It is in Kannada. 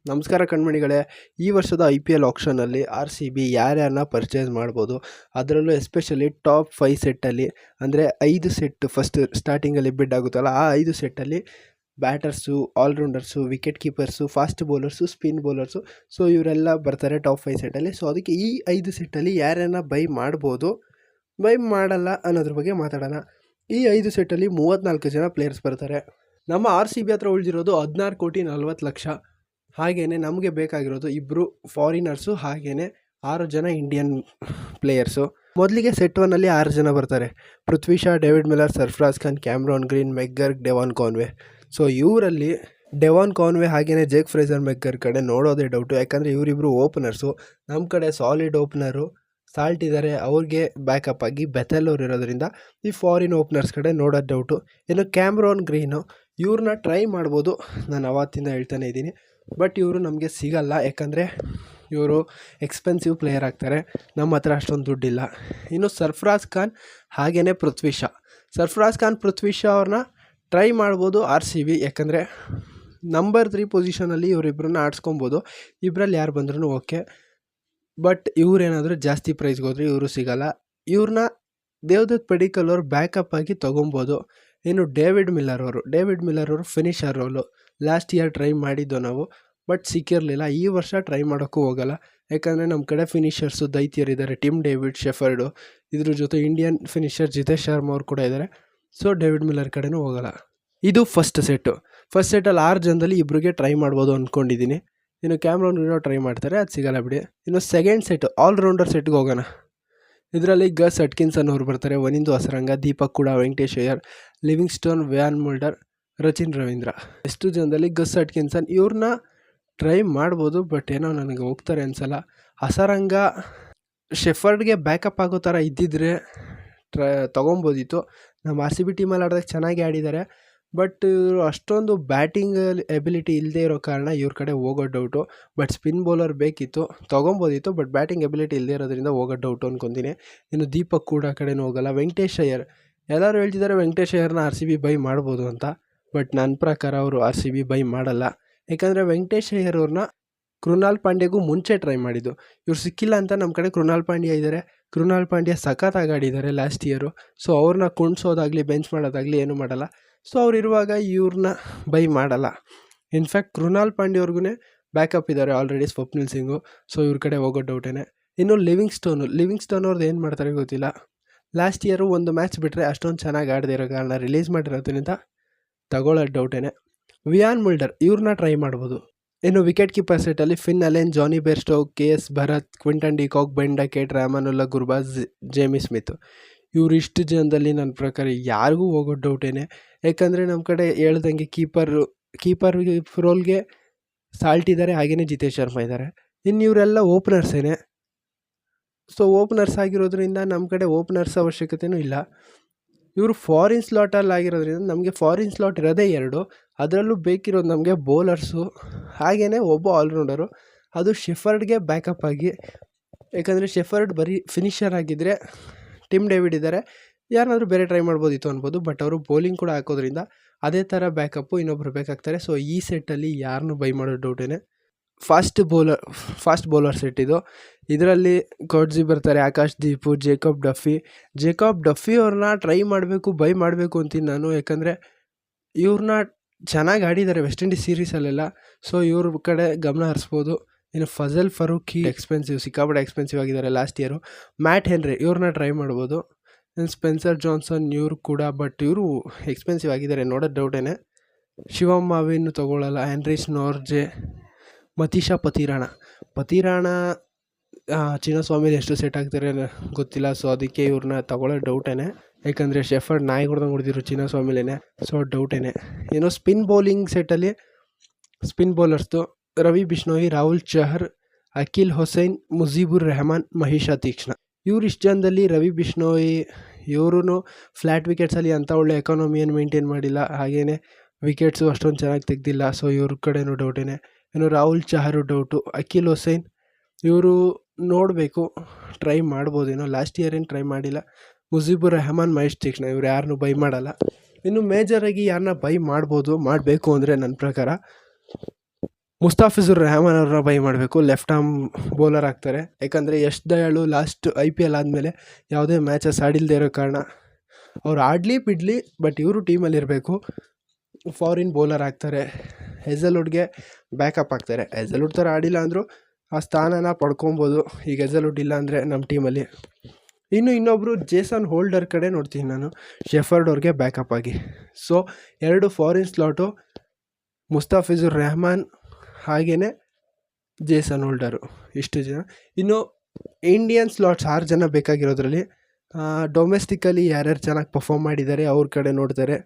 ನಮಸ್ಕಾರ ಕಣ್ಮಣಿಗಳೇ. ಈ ವರ್ಷದ IPL ಆಕ್ಷನಲ್ಲಿ RCB ಯಾರ್ಯಾರನ್ನ ಪರ್ಚೇಸ್ ಮಾಡ್ಬೋದು, ಅದರಲ್ಲೂ ಎಸ್ಪೆಷಲಿ ಟಾಪ್ 5 ಸೆಟ್ಟಲ್ಲಿ, ಅಂದರೆ 5 ಸೆಟ್ ಫಸ್ಟ್ ಸ್ಟಾರ್ಟಿಂಗಲ್ಲಿ ಬಿಡ್ ಆಗುತ್ತಲ್ಲ, ಆ 5 ಸೆಟ್ಟಲ್ಲಿ batters, allrounders, wicket keepers, fast bowlers, spin bowlers, so ಇವರೆಲ್ಲ ಬರ್ತಾರೆ ಟಾಪ್ 5 ಸೆಟ್ಟಲ್ಲಿ. ಸೊ ಅದಕ್ಕೆ ಈ 5 ಸೆಟ್ಟಲ್ಲಿ ಯಾರ್ಯಾರನ್ನ ಬೈ ಮಾಡ್ಬೋದು, ಬೈ ಮಾಡಲ್ಲ ಅನ್ನೋದ್ರ ಬಗ್ಗೆ ಮಾತಾಡೋಣ. ಈ 5 ಸೆಟ್ಟಲ್ಲಿ 34 ಜನ ಪ್ಲೇಯರ್ಸ್ ಬರ್ತಾರೆ. ನಮ್ಮ RCB ಹತ್ರ ಉಳಿದಿರೋದು 16,40,00,000. ಹಾಗೆಯೇ ನಮಗೆ ಬೇಕಾಗಿರೋದು 2 ಫಾರಿನರ್ಸು, ಹಾಗೆಯೇ 6 ಜನ ಇಂಡಿಯನ್ ಪ್ಲೇಯರ್ಸು. ಮೊದಲಿಗೆ ಸೆಟ್ 1ಅಲ್ಲಿ 6 ಜನ ಬರ್ತಾರೆ. Prithvi Shaw, David Miller, Sarfaraz Khan, Cameron Green, McGurk, Devon Conway. So ಇವರಲ್ಲಿ ಡೆವಾನ್ ಕಾನ್ವೆ ಹಾಗೆಯೇ ಜೇಕ್ ಫ್ರೇಜರ್ ಮೆಗ್ಗರ್ ಕಡೆ ನೋಡೋದೇ ಡೌಟು, ಯಾಕಂದರೆ ಇವರಿಬ್ಬರು ಓಪನರ್ಸು. ನಮ್ಮ ಕಡೆ ಸಾಲಿಡ್ ಓಪನರು ಸಾಲ್ಟ್ ಇದ್ದಾರೆ, ಅವ್ರಿಗೆ ಬ್ಯಾಕಪ್ ಆಗಿ ಬೆಥೆಲ್ ಅವ್ರು ಇರೋದ್ರಿಂದ ಈ ಫಾರಿನ್ ಓಪನರ್ಸ್ ಕಡೆ ನೋಡೋದು ಡೌಟು. ಇನ್ನು ಕ್ಯಾಮ್ರಾನ್ ಗ್ರೀನು, ಇವ್ರನ್ನ ಟ್ರೈ ಮಾಡ್ಬೋದು, ನಾನು ಅವತ್ತಿಂದ ಹೇಳ್ತಾನೆ ಇದ್ದೀನಿ. ಬಟ್ ಇವರು ನಮಗೆ ಸಿಗಲ್ಲ, ಯಾಕಂದರೆ ಇವರು ಎಕ್ಸ್ಪೆನ್ಸಿವ್ ಪ್ಲೇಯರ್ ಆಗ್ತಾರೆ, ನಮ್ಮ ಹತ್ರ ಅಷ್ಟೊಂದು ದುಡ್ಡಿಲ್ಲ. ಇನ್ನು ಸರ್ಫರಾಜ್ ಖಾನ್ ಹಾಗೆಯೇ ಪೃಥ್ವಿ ಶಾ. ಸರ್ಫರಾಜ್ ಖಾನ್, ಪೃಥ್ವಿ ಶಾ ಅವ್ರನ್ನ ಟ್ರೈ ಮಾಡ್ಬೋದು RCB, ಯಾಕಂದರೆ ನಂಬರ್ 3 ಪೊಸಿಷನಲ್ಲಿ ಇವರಿಬ್ಬರನ್ನ ಆಡಿಸ್ಕೊಬೋದು. ಇಬ್ಬರಲ್ಲಿ ಯಾರು ಬಂದ್ರೂ ಓಕೆ. ಬಟ್ ಇವರೇನಾದರೂ ಜಾಸ್ತಿ ಪ್ರೈಸ್ಗೆ ಹೋದರೆ ಇವರು ಸಿಗಲ್ಲ. ಇವ್ರನ್ನ ದೇವದತ್ ಪಡಿಕ್ಕಲ್ ಅವರು ಬ್ಯಾಕಪ್ ಆಗಿ ತೊಗೊಬೋದು. ಇನ್ನು ಡೇವಿಡ್ ಮಿಲ್ಲರ್ ಅವರು finisher role last year try ಮಾಡಿದ್ದು ನಾವು, ಬಟ್ ಸಿಕ್ಕಿರಲಿಲ್ಲ. ಈ ವರ್ಷ ಟ್ರೈ ಮಾಡೋಕ್ಕೂ ಹೋಗಲ್ಲ, ಯಾಕಂದರೆ ನಮ್ಮ ಕಡೆ ಫಿನಿಷರ್ಸು ದೈತ್ಯರಿದ್ದಾರೆ, ಟಿಮ್ ಡೇವಿಡ್, ಶೆಫರ್ಡು. ಇದ್ರ ಜೊತೆ ಇಂಡಿಯನ್ ಫಿನಿಷರ್ ಜಿತೇಶ್ ಶರ್ಮಾ ಅವ್ರು ಕೂಡ ಇದ್ದಾರೆ. ಸೊ ಡೇವಿಡ್ ಮಿಲ್ಲರ್ ಕಡೆನೂ ಹೋಗಲ್ಲ. ಇದು ಫಸ್ಟ್ ಸೆಟ್ಟು. ಫಸ್ಟ್ ಸೆಟ್ಟಲ್ಲಿ 6 ಜನದಲ್ಲಿ ಇಬ್ಬರಿಗೆ ಟ್ರೈ ಮಾಡ್ಬೋದು ಅಂದ್ಕೊಂಡಿದ್ದೀನಿ. ಇನ್ನು ಕ್ಯಾಮ್ರಾನ್ ಗ್ರೀನೋ ಟ್ರೈ ಮಾಡ್ತಾರೆ, ಅದು ಸಿಗಲ್ಲ ಬಿಡಿ. ಇನ್ನು ಸೆಕೆಂಡ್ ಸೆಟ್ಟು, ಆಲ್ರೌಂಡರ್ ಸೆಟ್ಗೆ ಹೋಗೋಣ. ಇದರಲ್ಲಿ ಗಸ್ ಅಟ್ಕಿನ್ಸನ್ ಅವ್ರು ಬರ್ತಾರೆ, ವನಿಂದು ಹಸರಂಗ, ದೀಪಕ್ ಕೂಡ, ವೆಂಕಟೇಶ್ ಅಯ್ಯರ್, ಲಿವಿಂಗ್ಸ್ಟೋನ್, ವ್ಯಾನ್ ಮುಲ್ಡರ್, ರಚಿನ್ ರವೀಂದ್ರ. ಎಷ್ಟು ಜನದಲ್ಲಿ ಗಸ್ ಅಟ್ಕಿನ್ಸನ್ ಇವ್ರನ್ನ ಟ್ರೈ ಮಾಡ್ಬೋದು, ಬಟ್ ಏನೋ ನನಗೆ ಹೋಗ್ತಾರೆ ಅನ್ಸಲ್ಲ. ಹಸರಂಗ ಶೆಫರ್ಡ್ಗೆ ಬ್ಯಾಕಪ್ ಆಗೋ ಥರ ಇದ್ದಿದ್ರೆ ತೊಗೊಬೋದಿತ್ತು. ನಮ್ಮ RCB ಟೀಮಲ್ಲಿ ಆಡಿದಾಗ ಚೆನ್ನಾಗಿ ಆಡಿದ್ದಾರೆ, ಬಟ್ ಅಷ್ಟೊಂದು ಬ್ಯಾಟಿಂಗ್ ಎಬಿಲಿಟಿ ಇಲ್ಲದೆ ಇರೋ ಕಾರಣ ಇವ್ರ ಕಡೆ ಹೋಗೋ ಡೌಟು. ಬಟ್ ಸ್ಪಿನ್ ಬೌಲರ್ ಬೇಕಿತ್ತು, ತೊಗೊಬೋದಿತ್ತು, ಬಟ್ ಬ್ಯಾಟಿಂಗ್ ಎಬಿಲಿಟಿ ಇಲ್ಲದೆ ಇರೋದ್ರಿಂದ ಹೋಗೋ ಡೌಟು ಅಂದ್ಕೊತೀನಿ. ಇನ್ನು ದೀಪಕ್ ಕೂಡ ಕಡೆನೂ ಹೋಗಲ್ಲ. ವೆಂಕಟೇಶ್ ಅಯ್ಯರ್, ಎಲ್ಲರೂ ಹೇಳ್ತಿದ್ದಾರೆ ವೆಂಕಟೇಶ್ ಅಯ್ಯರ್ನ RCB ಬೈ ಮಾಡ್ಬೋದು ಅಂತ, ಬಟ್ ನನ್ನ ಪ್ರಕಾರ ಅವರು RCB ಬೈ ಮಾಡಲ್ಲ. ಯಾಕಂದರೆ ವೆಂಕಟೇಶ್ ಅಯ್ಯರ್ ಅವ್ರನ್ನ ಕೃಣಾಲ್ ಪಾಂಡ್ಯಗೂ ಮುಂಚೆ ಟ್ರೈ ಮಾಡಿದ್ದು, ಇವ್ರು ಸಿಕ್ಕಿಲ್ಲ ಅಂತ ನಮ್ಮ ಕಡೆ ಕೃಣಾಲ್ ಪಾಂಡ್ಯ ಇದ್ದಾರೆ. ಕೃಣಾಲ್ ಪಾಂಡ್ಯ ಸಖತ್ತಾಗಿ ಆಡಿದ್ದಾರೆ ಲಾಸ್ಟ್ ಇಯರು. ಸೊ ಅವ್ರನ್ನ ಕುಣ್ಸೋದಾಗಲಿ ಬೆಂಚ್ ಮಾಡೋದಾಗಲಿ ಏನೂ ಮಾಡಲ್ಲ. ಸೊ ಅವ್ರು ಇರುವಾಗ ಇವ್ರನ್ನ ಬೈ ಮಾಡಲ್ಲ. ಇನ್ಫ್ಯಾಕ್ಟ್ ಕೃಣಾಲ್ ಪಾಂಡ್ಯ ಅವ್ರಿಗೂ ಬ್ಯಾಕಪ್ ಇದ್ದಾರೆ ಆಲ್ರೆಡಿ, ಸ್ವಪ್ನಿಲ್ ಸಿಂಗು. ಸೊ ಇವ್ರ ಕಡೆ ಹೋಗೋ ಡೌಟೇನೆ. ಇನ್ನು ಲಿವಿಂಗ್ಸ್ಟೋನ್ ಅವ್ರದ್ದು ಏನು ಮಾಡ್ತಾರೆ ಗೊತ್ತಿಲ್ಲ. ಲಾಸ್ಟ್ ಇಯರು ಒಂದು ಮ್ಯಾಚ್ ಬಿಟ್ಟರೆ ಅಷ್ಟೊಂದು ಚೆನ್ನಾಗಿ ಆಡದೇ ಇರೋ ಕಾರಣ ರಿಲೀಸ್ ಮಾಡಿರೋದ್ರಿಂದ ತಗೊಳ್ಳೋದು ಡೌಟೇನೆ. ವಿಯಾನ್ ಮುಲ್ಡರ್, ಇವ್ರನ್ನ ಟ್ರೈ ಮಾಡ್ಬೋದು. ಇನ್ನು ವಿಕೆಟ್ ಕೀಪರ್ ಸೆಟ್ಟಲ್ಲಿ Finn Allen, Jonny Bairstow, KS Bharat, Quinton de Kock, Ben Duckett, Rahmanullah Gurbaz, Jamie Smith. ಇವರು ಇಷ್ಟು ಜನದಲ್ಲಿ ನನ್ನ ಪ್ರಕಾರ ಯಾರಿಗೂ ಹೋಗೋ ಡೌಟೇನೆ. ಯಾಕಂದರೆ ನಮ್ಮ ಕಡೆ ಹೇಳ್ದಂಗೆ ಕೀಪರ್ ರೋಲ್ಗೆ ಸಾಲ್ಟ್ ಇದ್ದಾರೆ, ಹಾಗೆಯೇ ಜಿತೇಶ್ ಶರ್ಮಾ ಇದ್ದಾರೆ. ಇನ್ನು ಇವರೆಲ್ಲ ಓಪನರ್ಸೇನೆ. ಸೊ ಓಪನರ್ಸ್ ಆಗಿರೋದ್ರಿಂದ ನಮ್ಮ ಕಡೆ ಓಪನರ್ಸ್ ಅವಶ್ಯಕತೆಯೂ ಇಲ್ಲ. ಇವರು ಫಾರಿನ್ ಸ್ಲಾಟಲ್ಲಿ ಆಗಿರೋದ್ರಿಂದ ನಮಗೆ ಫಾರಿನ್ ಸ್ಲಾಟ್ ಇರೋದೇ 2, ಅದರಲ್ಲೂ ಬೇಕಿರೋದು ನಮಗೆ ಬೌಲರ್ಸು ಹಾಗೆಯೇ ಒಬ್ಬ ಆಲ್ರೌಂಡರು, ಅದು ಶೆಫರ್ಡ್ಗೆ ಬ್ಯಾಕಪ್ ಆಗಿ. ಯಾಕಂದರೆ ಶೆಫರ್ಡ್ ಬರೀ ಫಿನಿಷರ್ ಆಗಿದ್ದರೆ, ಟಿಮ್ ಡೇವಿಡ್ ಇದ್ದಾರೆ, ಯಾರನ್ನಾದರೂ ಬೇರೆ ಟ್ರೈ ಮಾಡ್ಬೋದಿತ್ತು ಅನ್ಬೋದು. ಬಟ್ ಅವರು ಬೌಲಿಂಗ್ ಕೂಡ ಹಾಕೋದ್ರಿಂದ ಅದೇ ಥರ ಬ್ಯಾಕಪ್ಪು ಇನ್ನೊಬ್ರು ಬೇಕಾಗ್ತಾರೆ. ಸೊ ಈ ಸೆಟ್ಟಲ್ಲಿ ಯಾರನ್ನೂ ಬೈ ಮಾಡೋ ಡೌಟೇನೆ. ಫಾಸ್ಟ್ ಬೌಲರ್ ಸೆಟ್ ಇದು. ಇದರಲ್ಲಿ ಕೋಡ್ಜಿ ಬರ್ತಾರೆ, ಆಕಾಶ್ ದೀಪು, ಜೇಕಬ್ ಡಫಿ ಅವ್ರನ್ನ ಟ್ರೈ ಮಾಡಬೇಕು, ಬೈ ಮಾಡಬೇಕು ಅಂತೀನಿ ನಾನು. ಯಾಕಂದರೆ ಇವ್ರನ್ನ ಚೆನ್ನಾಗಿ ಆಡಿದ್ದಾರೆ ವೆಸ್ಟ್ ಇಂಡೀಸ್ ಸೀರೀಸಲ್ಲೆಲ್ಲ. ಸೊ ಇವ್ರ ಕಡೆ ಗಮನ ಹರಿಸ್ಬೋದು. ಇನ್ನು ಫಜಲ್ ಫರೂಖಿ ಸಿಕ್ಕಾಪಟ್ಟೆ ಎಕ್ಸ್ಪೆನ್ಸಿವ್ ಆಗಿದ್ದಾರೆ ಲಾಸ್ಟ್ ಇಯರು. ಮ್ಯಾಟ್ ಹೆನ್ರಿ, ಇವ್ರನ್ನ ಟ್ರೈ ಮಾಡ್ಬೋದು. ಇನ್ನು ಸ್ಪೆನ್ಸರ್ ಜಾನ್ಸನ್ ಇವರು ಕೂಡ, ಬಟ್ ಇವರು ಎಕ್ಸ್ಪೆನ್ಸಿವ್ ಆಗಿದ್ದಾರೆ, ನೋಡೋದು ಡೌಟೇನೆ. ಶಿವಮ್ ಮಾವಿನ್ನು ತೊಗೊಳ್ಳಲ್ಲ. ಹೆನ್ರಿಚ್ ನೋರ್ಜೆ, ಮತೀಶಾ ಪತಿರಾಣ ಚಿನ್ನಸ್ವಾಮಿಲಿ ಎಷ್ಟು ಸೆಟ್ ಆಗ್ತಾರೆ ಗೊತ್ತಿಲ್ಲ. ಸೊ ಅದಕ್ಕೆ ಇವ್ರನ್ನ ತಗೊಳ್ಳೋ ಡೌಟೇನೆ. ಯಾಕಂದರೆ ಶೆಫರ್ಡ್ ನಾಯಿ ಹೊಡೆದಂಗೆ ಹೊಡೆದಿದ್ರು ಚಿನ್ನಸ್ವಾಮಿಲೇನೆ. ಸೊ ಡೌಟೇನೆ. ಏನೋ ಸ್ಪಿನ್ ಬೌಲಿಂಗ್ ಸೆಟ್ಟಲ್ಲಿ ಸ್ಪಿನ್ ಬೌಲರ್ಸ್ದು ರವಿ ಬಿಷ್ಣೋಯಿ, ರಾಹುಲ್ ಚಹರ್, ಅಖಿಲ್ ಹೊಸೈನ್, ಮುಜೀಬುರ್ ರೆಹಮಾನ್, ಮಹಿಷಾ ತೀಕ್ಷ್ಣ. ಇವ್ರು ಇಷ್ಟು ಜನದಲ್ಲಿ ರವಿ ಬಿಷ್ಣೋಯಿ ಇವರು ಫ್ಲ್ಯಾಟ್ ವಿಕೆಟ್ಸಲ್ಲಿ ಅಂಥ ಒಳ್ಳೆ ಎಕಾನಮಿಯನ್ನು ಮೇಂಟೈನ್ ಮಾಡಿಲ್ಲ, ಹಾಗೆಯೇ ವಿಕೆಟ್ಸು ಅಷ್ಟೊಂದು ಚೆನ್ನಾಗಿ ತೆಗೆದಿಲ್ಲ. ಸೊ ಇವ್ರ ಕಡೆನೂ ಡೌಟೇನೆ. ಇನ್ನು ರಾಹುಲ್ ಚಹರು ಡೌಟು. ಅಖಿಲ್ ಹೊಸೈನ್ ಇವರು ನೋಡಬೇಕು, ಟ್ರೈ ಮಾಡ್ಬೋದೇನೋ, ಲಾಸ್ಟ್ ಇಯರ್ ಏನು ಟ್ರೈ ಮಾಡಿಲ್ಲ. ಮುಜೀಬುರ್ ರೆಹಮಾನ್, ಮಹೇಶ್ ತೀಕ್ಷ್ಣ ಇವ್ರು ಯಾರನ್ನೂ ಬೈ ಮಾಡಲ್ಲ. ಇನ್ನು ಮೇಜರಾಗಿ ಯಾರನ್ನ ಬೈ ಮಾಡಬೇಕು ಅಂದರೆ ನನ್ನ ಪ್ರಕಾರ ಮುಸ್ತಾಫಿಜುರ್ ರೆಹಮಾನ್ ಅವ್ರನ್ನ ಬೈ ಮಾಡಬೇಕು. ಲೆಫ್ಟ್ ಆರ್ಮ್ ಬೌಲರ್ ಆಗ್ತಾರೆ. ಯಾಕಂದರೆ ಯಶ್ ದಯಾಳು ಲಾಸ್ಟ್ IPL ಆದಮೇಲೆ ಯಾವುದೇ ಮ್ಯಾಚಸ್ ಆಡಿಲ್ಲದೆ ಇರೋ ಕಾರಣ ಅವ್ರು ಆಡಲಿ ಬಿಡಲಿ ಬಟ್ ಇವರು ಟೀಮಲ್ಲಿರಬೇಕು. ಫಾರಿನ್ ಬೌಲರ್ ಆಗ್ತಾರೆ. ಹೆಝಲ್ವುಡ್ಗೆ ಬ್ಯಾಕಪ್ ಆಗ್ತಾರೆ. ಹೆಝಲ್ವುಡ್ ಥರ ಆಡಿಲ್ಲ ಅಂದರೂ ಆ ಸ್ಥಾನನ ಪಡ್ಕೊಬೋದು ಈಗ ಹೆಝಲ್ವುಡ್ ಇಲ್ಲ ಅಂದರೆ ನಮ್ಮ ಟೀಮಲ್ಲಿ. ಇನ್ನೊಬ್ಬರು ಜೇಸನ್ ಹೋಲ್ಡರ್ ಕಡೆ ನೋಡ್ತೀನಿ ನಾನು, ಶೆಫರ್ಡ್ ಅವ್ರಿಗೆ ಬ್ಯಾಕಪ್ ಆಗಿ. So 2 foreign slot, Mustafizur Rahman ಹಾಗೆಯೇ ಜೇಸನ್ ಹೋಲ್ಡರು, ಇಷ್ಟು ಜನ. ಇನ್ನು ಇಂಡಿಯನ್ ಸ್ಲಾಟ್ಸ್ 6 ಜನ ಬೇಕಾಗಿರೋದ್ರಲ್ಲಿ ಡೊಮೆಸ್ಟಿಕಲಿ ಯಾರ್ಯಾರು ಚೆನ್ನಾಗಿ ಪರ್ಫಾರ್ಮ್ ಮಾಡಿದ್ದಾರೆ ಅವ್ರ ಕಡೆ ನೋಡ್ತಾರೆ.